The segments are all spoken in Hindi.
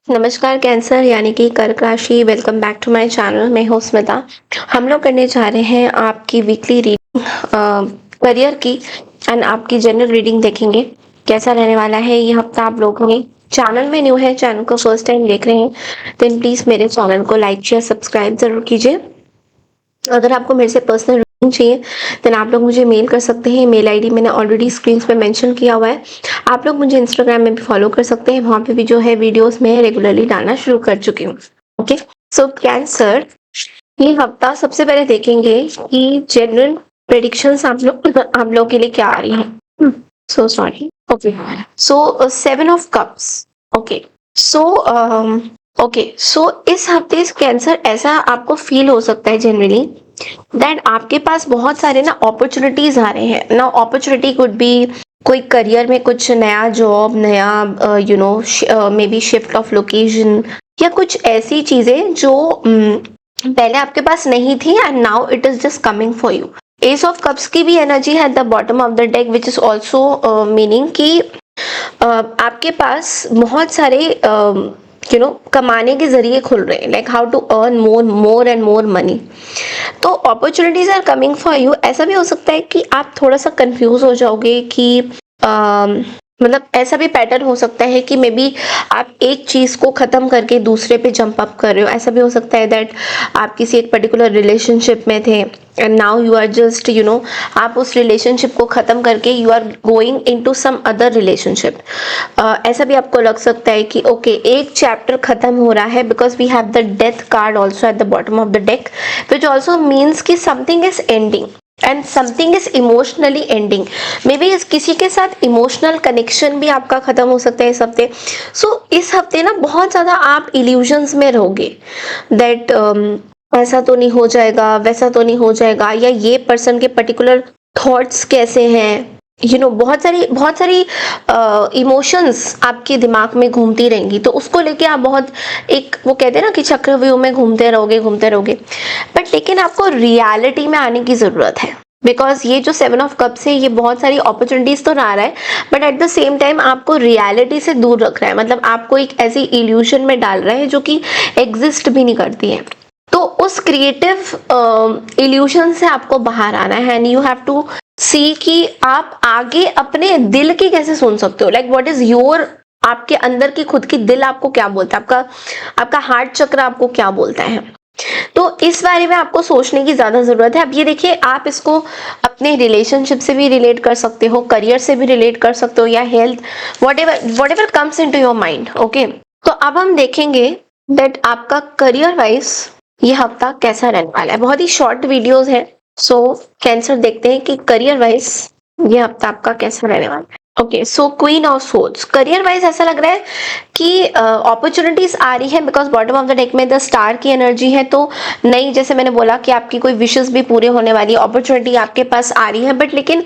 नमस्कार कैंसर यानी कि कर्क राशि। Welcome back to my channel. मैं हूँ स्मिता। हम लोग करने जा रहे हैं आपकी वीकली रीडिंग करियर की एंड आपकी जनरल रीडिंग देखेंगे कैसा रहने वाला है ये हफ्ता। आप लोग ने चैनल में न्यू है, चैनल को फर्स्ट टाइम देख रहे हैं, देन प्लीज मेरे चैनल को लाइक शेयर सब्सक्राइब जरूर कीजिए। अगर आपको मेरे से पर्सनल रीडिंग चाहिए देन आप लोग मुझे मेल कर सकते हैं। मेल आईडी मैंने ऑलरेडी स्क्रीन पे मेंशन किया हुआ है। आप लोग मुझे इंस्टाग्राम में भी फॉलो कर सकते हैं, वहां पे भी जो है वीडियोस मैं रेगुलरली डालना शुरू कर चुकी हूँ। ओके, सो कैंसर ये हफ्ता सबसे पहले देखेंगे कि जनरल प्रेडिक्शंस आप लोग के लिए क्या आ रही है। So sorry. Okay, so 7 of cups. Okay, so so इस हफ्ते इस कैंसर ऐसा आपको फील हो सकता है जनरली दैट आपके पास बहुत सारे ना अपॉर्चुनिटीज आ रहे हैं ना। अपॉर्चुनिटी कुड बी कोई करियर में कुछ नया जॉब, नया may be shift of location या कुछ ऐसी चीजें जो पहले आपके पास नहीं थी and now it is just coming for you. S of cups की भी एनर्जी है eight the bottom of the deck which is also meaning कि आपके पास बहुत सारे कमाने के जरिए खुल रहे हैं, like how to earn more and more money. तो opportunities are coming for you. ऐसा भी हो सकता है कि आप थोड़ा सा कंफ्यूज हो जाओगे कि मतलब ऐसा भी पैटर्न हो सकता है कि मे बी आप एक चीज को खत्म करके दूसरे पे जंप अप कर रहे हो। ऐसा भी हो सकता है दैट आप किसी एक पर्टिकुलर रिलेशनशिप में थे and now you are just आप उस रिलेशनशिप को खत्म करके you are going into some other relationship. ऐसा भी आपको लग सकता है कि ओके एक चैप्टर खत्म हो रहा है because we have the death card also at the bottom of the deck which also means कि something is ending and something is emotionally ending. Maybe किसी के साथ इमोशनल कनेक्शन भी आपका खत्म हो सकता है इस हफ्ते। सो इस हफ्ते ना बहुत ज्यादा आप इल्यूजन्स में रहोगे दैट ऐसा तो नहीं हो जाएगा, वैसा तो नहीं हो जाएगा, या ये पर्सन के पर्टिकुलर थॉट्स कैसे हैं। बहुत सारी इमोशंस आपके दिमाग में घूमती रहेंगी, तो उसको लेके आप बहुत एक वो कहते हैं ना कि चक्रव्यूह में घूमते रहोगे। बट लेकिन आपको रियलिटी में आने की जरूरत है बिकॉज ये जो 7 ऑफ कप्स है ये बहुत सारी अपॉर्चुनिटीज तो ला रहा है but at the same time आपको रियलिटी से दूर रख रहा है। मतलब आपको एक ऐसी इल्यूशन में डाल रहा है जो कि एग्जिस्ट भी नहीं करती है। तो उस क्रिएटिव इल्यूशन से आपको बाहर आना है एंड यू हैव टू सी कि आप आगे अपने दिल की कैसे सुन सकते हो। लाइक व्हाट इज योर, आपके अंदर की खुद की दिल आपको क्या बोलता है, आपका हार्ट चक्र आपको क्या बोलता है। तो इस बारे में आपको सोचने की ज्यादा जरूरत है। अब ये देखिए, आप इसको अपने रिलेशनशिप से भी रिलेट कर सकते हो, करियर से भी रिलेट कर सकते हो, या health, whatever comes into your mind. Okay, तो अब हम देखेंगे दैट आपका करियर वाइज ये हफ्ता कैसा रहने वाला है। बहुत ही शॉर्ट वीडियोस है। सो कैंसर देखते हैं कि करियर वाइज ये हफ्ता आपका कैसा रहने वाला है। Okay, so queen of swords career wise ऐसा लग रहा है कि अपॉर्चुनिटीज आ रही है because bottom of the deck में द स्टार की एनर्जी है। तो नई, जैसे मैंने बोला कि आपकी कोई विशेस भी पूरे होने वाली, अपॉर्चुनिटी आपके पास आ रही है। बट लेकिन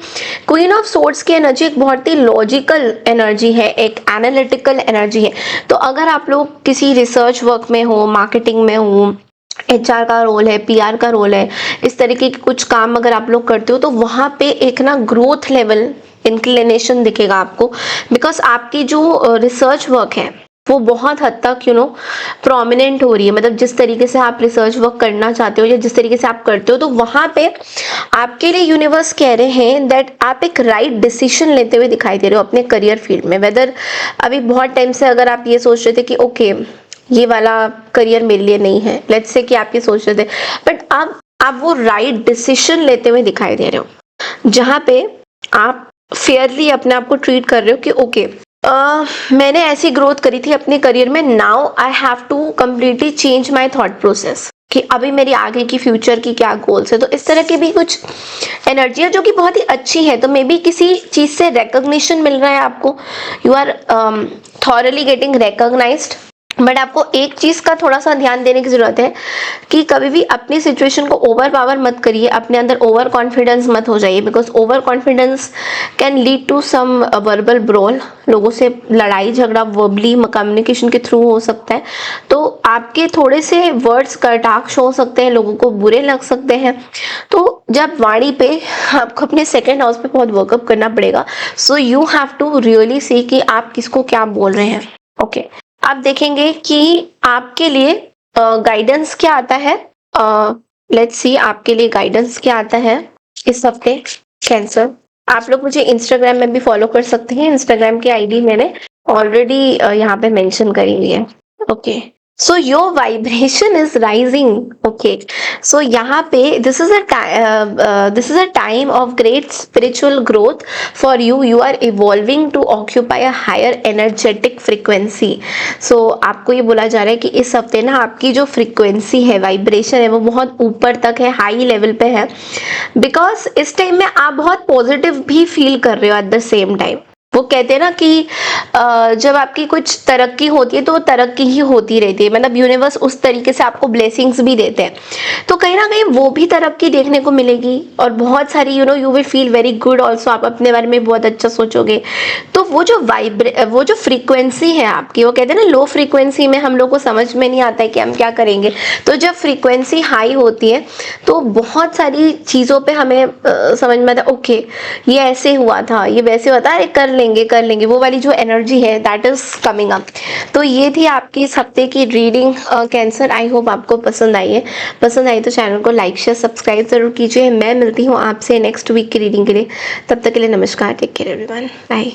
क्वीन ऑफ सोर्ड्स की एनर्जी एक बहुत ही लॉजिकल एनर्जी है, एक एनालिटिकल एनर्जी है। तो अगर आप लोग किसी रिसर्च वर्क में हो, मार्केटिंग में हो, एचआर का रोल है, पीआर का रोल है, इस तरीके के कुछ काम अगर आप लोग करते हो तो वहां पे एक ना ग्रोथ लेवल इंक्लिनेशन दिखेगा आपको बिकॉज आपकी जो रिसर्च वर्क है वो बहुत हद तक प्रोमिनेंट हो रही है। मतलब जिस तरीके से आप रिसर्च वर्क करना चाहते हो या जिस तरीके से आप करते हो, तो वहां पे आपके लिए यूनिवर्स कह रहे हैं दैट आप एक राइट डिसीजन लेते हुए दिखाई दे रहे हो अपने करियर फील्ड में। वेदर अभी बहुत टाइम से अगर आप ये सोच रहे थे कि ओके ये वाला करियर मेरे लिए नहीं है, लेट्स से कि आप ये सोच रहे थे, बट आप वो राइट डिसीजन लेते हुए दिखाई दे रहे हो जहां पे आप फेयरली अपने आप को ट्रीट कर रहे हो कि ओके मैंने ऐसी ग्रोथ करी थी अपने करियर में, now I have to completely change my thought process कि अभी मेरी आगे की फ्यूचर की क्या गोल्स है। तो इस तरह की भी कुछ एनर्जी है जो कि बहुत ही अच्छी है। तो मे बी किसी चीज से रिकॉग्निशन मिल रहा है आपको, you are thoroughly getting recognised. But आपको एक चीज का थोड़ा सा ध्यान देने की जरूरत है कि कभी भी अपनी सिचुएशन को ओवर पावर मत करिए, अपने अंदर ओवर कॉन्फिडेंस मत हो जाइए because overconfidence can lead to some verbal brawl. लोगों से लड़ाई झगड़ा वर्बली कम्युनिकेशन के थ्रू हो सकता है। तो आपके थोड़े से वर्ड्स कटाक्ष हो सकते हैं, लोगों को बुरे लग सकते हैं। तो जब वाणी पे आपको अपने सेकेंड हाउस पे बहुत वर्कअप करना पड़ेगा। So you have to really see कि आप किसको क्या बोल रहे हैं। ओके, आप देखेंगे कि आपके लिए गाइडेंस क्या आता है। लेट्स सी आपके लिए गाइडेंस क्या आता है इस हफ्ते कैंसर। आप लोग मुझे इंस्टाग्राम में भी फॉलो कर सकते हैं। इंस्टाग्राम की आईडी मैंने ऑलरेडी यहाँ पे मेंशन करी हुई है। Okay, so your vibration is rising. Okay, so यहाँ पे this is a time of great spiritual growth for you. You are evolving to occupy a higher energetic frequency. So आपको ये बोला जा रहा है कि इस हफ्ते ना आपकी जो फ्रिक्वेंसी है, वाइब्रेशन है, वो बहुत ऊपर तक है, हाई लेवल पे है। बिकॉज इस टाइम में आप बहुत पॉजिटिव भी फील कर रहे हो एट द सेम टाइम। वो कहते हैं ना कि जब आपकी कुछ तरक्की होती है तो वो तरक्की ही होती रहती है, मतलब यूनिवर्स उस तरीके से आपको ब्लेसिंग्स भी देते हैं। तो कहीं ना कहीं वो भी तरक्की देखने को मिलेगी और बहुत सारी you will feel very good also. आप अपने बारे में बहुत अच्छा सोचोगे। तो वो जो फ्रीक्वेंसी है आपकी, वो कहते हैं ना लो फ्रीक्वेंसी में हम लोग को समझ में नहीं आता है कि हम क्या करेंगे। तो जब फ्रीक्वेंसी हाई होती है तो बहुत सारी चीज़ों पे हमें समझ में आता है, ओके ये ऐसे हुआ था, ये वैसे हुआ था, अरे कर लेंगे, वो वाली जो एनर्जी है दैट इज कमिंग अप। तो ये थी आपकी इस हफ्ते की रीडिंग कैंसर। आई होप आपको पसंद आई है। पसंद आई तो चैनल को लाइक शेयर सब्सक्राइब जरूर कीजिए। मैं मिलती हूँ आपसे नेक्स्ट वीक की रीडिंग के लिए। तब तक के लिए नमस्कार, टेक केयर एवरीवन, बाय।